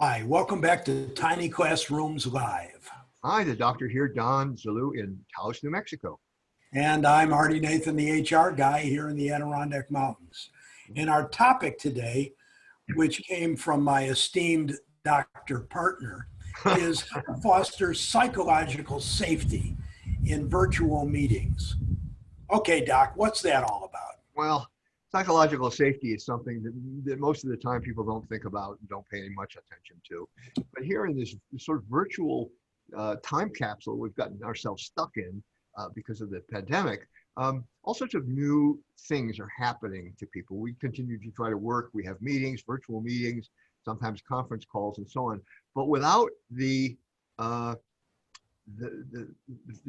Hi, welcome back to Tiny Classrooms Live. Hi, the doctor here, Don Zulu in Taos, New Mexico. And I'm Artie Nathan, the HR guy here in the Adirondack Mountains. And our topic today, which came from my esteemed doctor partner, is how to foster psychological safety in virtual meetings. Okay, Doc, what's that all about? Well, psychological safety is something that most of the time people don't think about and don't pay much attention to. But here in this sort of virtual time capsule we've gotten ourselves stuck in because of the pandemic, all sorts of new things are happening to people. We continue to try to work. We have meetings, virtual meetings, sometimes conference calls and so on. But without the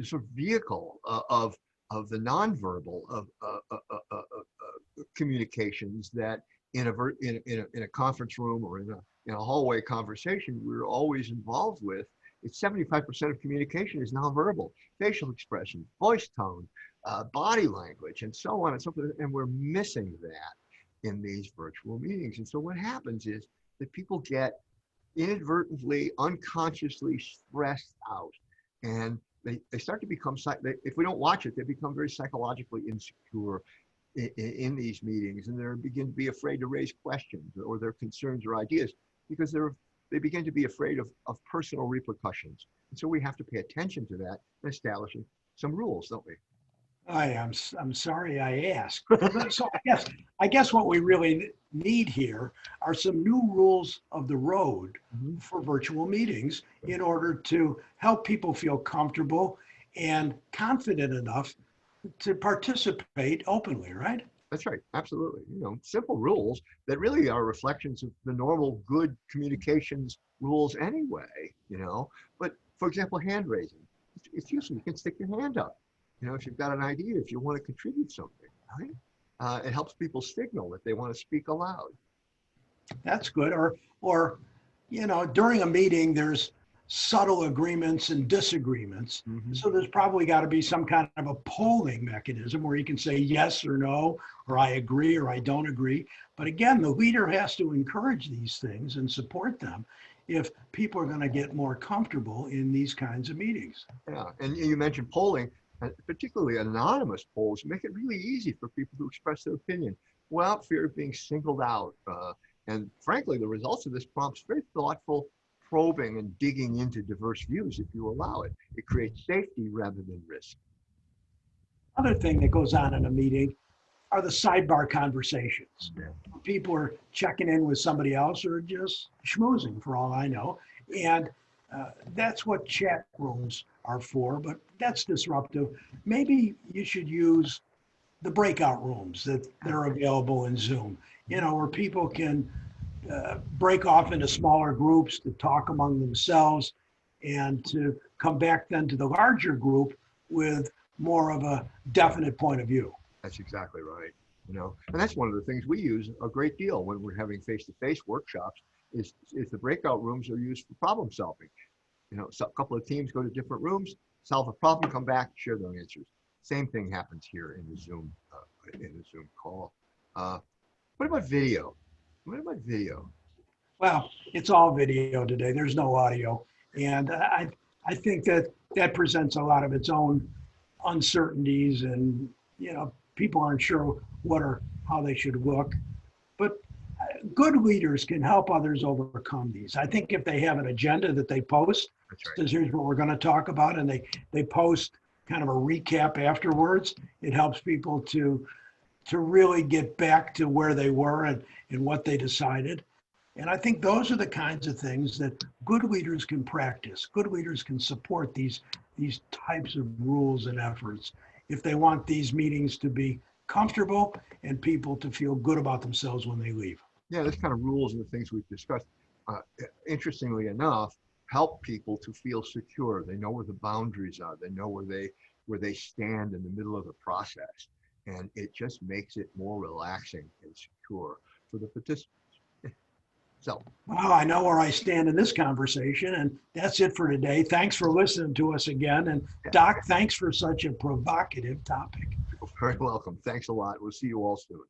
sort of vehicle of the nonverbal of communications that in a conference room or in a hallway conversation we're always involved with. It's 75% of communication is nonverbal, facial expression, voice tone, body language, and so on and so forth. And we're missing that in these virtual meetings. And so what happens is that people get inadvertently, unconsciously stressed out, and they start to become, if we don't watch it, they become very psychologically insecure in these meetings, and they begin to be afraid to raise questions or their concerns or ideas because they begin to be afraid of personal repercussions. And so we have to pay attention to that and establishing some rules, don't we? I'm sorry I asked. So I guess what we really need here are some new rules of the road for virtual meetings in order to help people feel comfortable and confident enough to participate openly, right? That's right, absolutely. Simple rules that really are reflections of the normal good communications rules anyway, But for example, hand raising, it's useful. You can stick your hand up, if you've got an idea, if you want to contribute something, right? It helps people signal that they want to speak aloud. That's good. Or during a meeting, there's subtle agreements and disagreements. So there's probably got to be some kind of a polling mechanism where you can say yes or no, or I agree or I don't agree. But again, the leader has to encourage these things and support them if people are going to get more comfortable in these kinds of meetings. Yeah, and you mentioned polling, particularly anonymous polls make it really easy for people to express their opinion without fear of being singled out. And frankly, the results of this prompts very thoughtful probing and digging into diverse views if you allow it. It creates safety rather than risk. Other thing that goes on in a meeting are the sidebar conversations. Yeah. People are checking in with somebody else or just schmoozing for all I know. And that's what chat rooms are for, but that's disruptive. Maybe you should use the breakout rooms that are available in Zoom, where people can break off into smaller groups to talk among themselves and to come back then to the larger group with more of a definite point of view. That's exactly right. And that's one of the things we use a great deal when we're having face-to-face workshops is the breakout rooms are used for problem solving. So a couple of teams go to different rooms, solve a problem, come back, share their answers. Same thing happens here in the Zoom call. What about video? What about video? Well, it's all video today. There's no audio. And I think that presents a lot of its own uncertainties and, people aren't sure how they should look. But good leaders can help others overcome these. I think if they have an agenda that they post, says here's what we're going to talk about, and they post kind of a recap afterwards, it helps people to really get back to where they were and what they decided. And I think those are the kinds of things that good leaders can practice. Good leaders can support these types of rules and efforts if they want these meetings to be comfortable and people to feel good about themselves when they leave. Yeah, this kind of rules and the things we've discussed, interestingly enough, help people to feel secure. They know where the boundaries are. They know where they stand in the middle of the process. And it just makes it more relaxing and secure for the participants. So, well, I know where I stand in this conversation, and that's it for today. Thanks for listening to us again. And Doc, thanks for such a provocative topic. You're very welcome. Thanks a lot. We'll see you all soon.